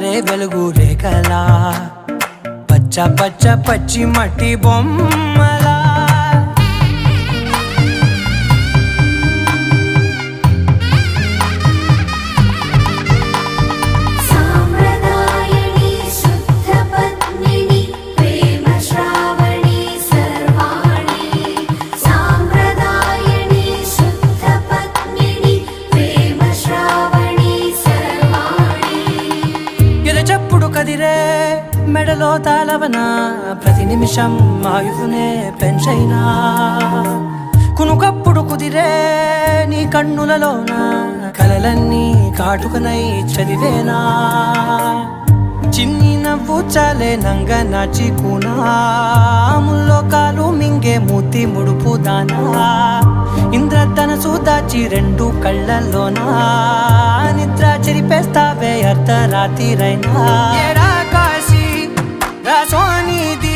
పారే వెలుగు రేఖలా పచ్చ పచ్చ పచ్చి మట్టి బొమ్మలా కదిరే మెడలో తాళవన ప్రతి నిమిషం ఆయుధునే పెంచైనా కునుకప్పుడు కుదిరే నీ కన్నులలోన కలలన్నీ కాటుకనై చదివేనా చిన్ని నవ్వు చాలే నంగ నాచి కూనాముల్లో కాలు మింగే మూతి ముడుపు దానా ఇంద్రధనసు దాచి రెండు కళ్ళల్లోనా నిద్ర చెరిపేస్తావే అర్ధరాత్రిరైనా కాశీ రాసోనిది